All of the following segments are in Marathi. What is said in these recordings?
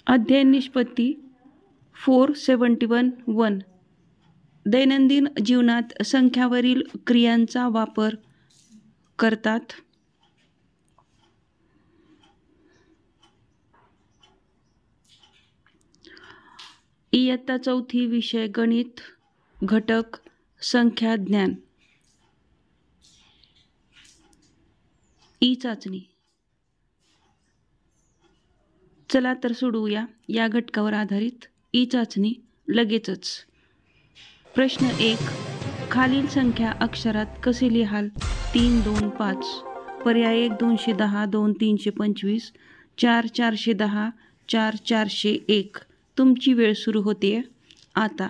अध्ययन निष्पत्ती 471 दैनंदिन जीवनात संख्यावरील क्रियांचा वापर करतात. इयत्ता 4 विषय गणित घटक संख्या ज्ञान. ई चाचणी. चला तर सोडवूया या घटकावर आधारित ई चाचणी लगेचच. प्रश्न 1. खालील संख्या अक्षरात कसे लिहाल? 3, 2, 5. पर्याय 1 210, 2 325, 4 410, 4 401. तुमची वेळ सुरू होते आता.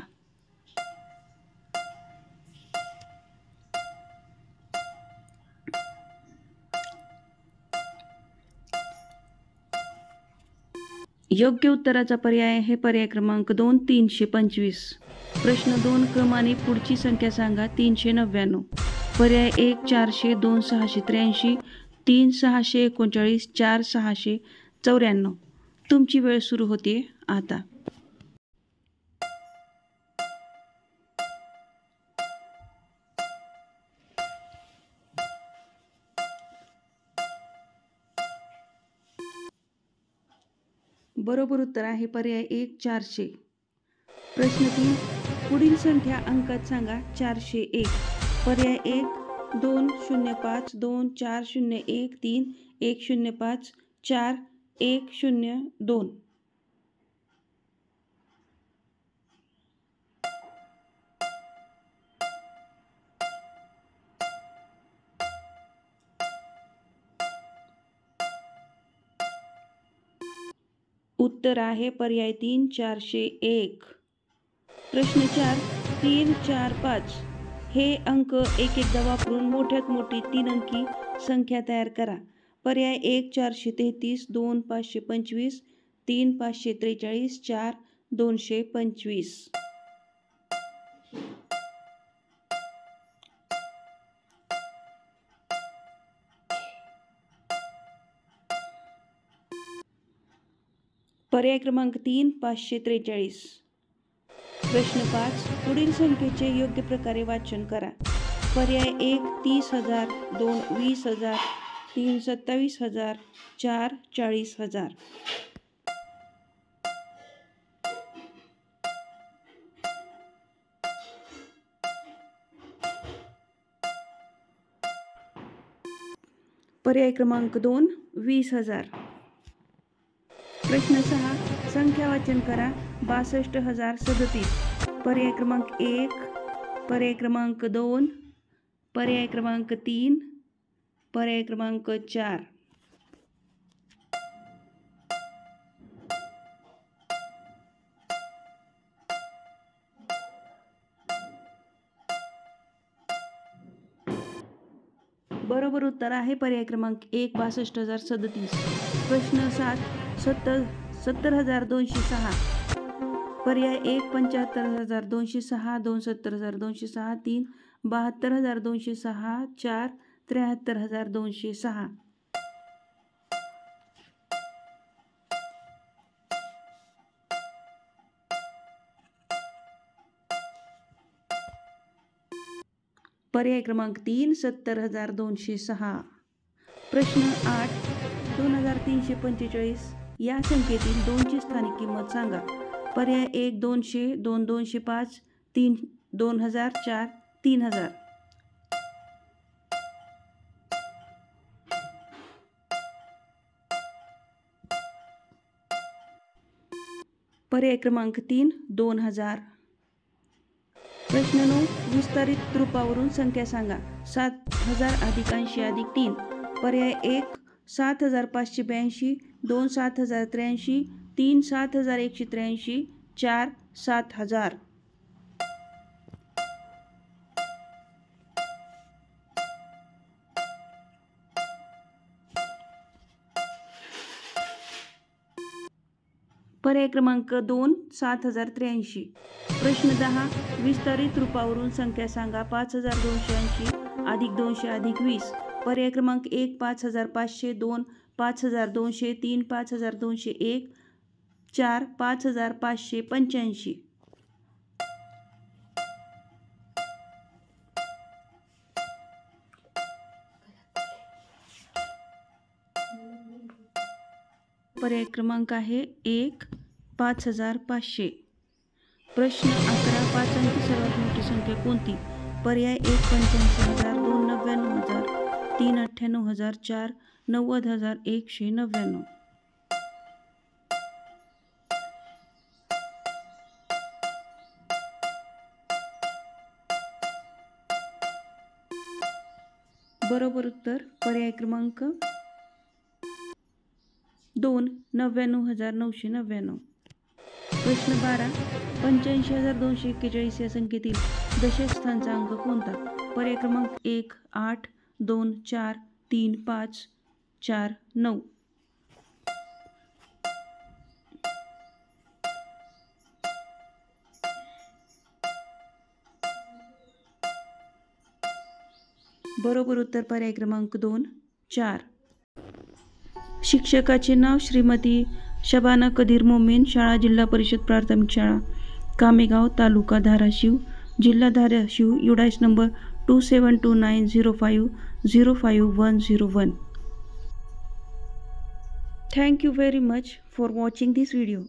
योग्य उत्तराचा पर्याय आहे पर्याय क्रमांक 2 325. प्रश्न 2. क्रमाने पुढची संख्या सांगा. 399. पर्याय 1 400, 2 683, 3 639, 4 694. तुमची वेळ सुरू होते आता. बरोबर उत्तर आहे पर्याय 1 400. प्रश्न 3. पुढील संख्या अंकात सांगा. 401. पर्याय 1 205, 2 401, 3 105, 4 102. उत्तर आहे पर्याय 3 401. प्रश्न 4. 3 4 5 हे अंक एकदा वापरून मोठ्यात मोठी 3 अंकी संख्या तयार करा. पर्याय 1 433, 2 525, 3 543, 4 225. पर्याय क्रमांक 3 543. प्रश्न 5. पुढील संख्येचे योग्य प्रकारे वाचन करा. पर्याय 1 30,000, 2 20,000, 3 27,000, 4 40,000. पर्याय क्रमांक 2 20,000. प्रश्न 6. संख्या वाचन करा. 62,037. पर्याय क्रमांक 1, पर्याय क्रमांक 2, पर्याय क्रमांक 3, पर्याय क्रमांक 4. बरोबर उत्तर आहे पर्याय क्रमांक 1 62,037. प्रश्न 7. 70,206. पर्याय 1 75,206, 2 70,206, 3 72,206, 4 73,206. पर्याय क्रमांक 3 70,206. प्रश्न 8. 2,345 या संख्येतील 2ची स्थानिक किंमत सांगा. पर्याय 1 200, 2 205, 3 2000, 4 3000. पर्याय क्रमांक 3 2000. प्रश्न 9. विस्तारित रूपावरून संख्या सांगा. 7,000 अधिक 80 अधिक 3. पर्याय 1 7,582, 2 7,083, 3 7,183, 4 7,000. पर्याय क्रमांक 2 7,083. प्रश्न 10. विस्तारित रूपावरून संख्या सांगा. 5,280 अधिक 200 अधिक 20. पर्याय क्रमांक 1 5,500, 2 5,200, 3 5,201, 4 5585. पर्याय क्रमांक आहे 1 5500. प्रश्न 11. 5 अंकी सर्वात मोठी संख्या कोणती? पर्याय 1 85,000, 2 99,000, 3 98,000, 4 90,199. बरोबर उत्तर पर्याय क्रमांक 2 99,999. प्रश्न 12. 85,241 या संख्येतील दशक स्थानचा अंक कोणता? पर्याय क्रमांक 1 8, 2 4, 3 5, 4 9. बरोबर उत्तर पर्याय क्रमांक 2 4. शिक्षकाचे नाव श्रीमती शबाना कदीर मोमेन, शाळा जिल्हा परिषद प्राथमिक शाळा कामेगाव, तालुका धाराशिव, जिल्हा Dharashiv, युडाइस number 272905050101. Thank you very much for watching this video.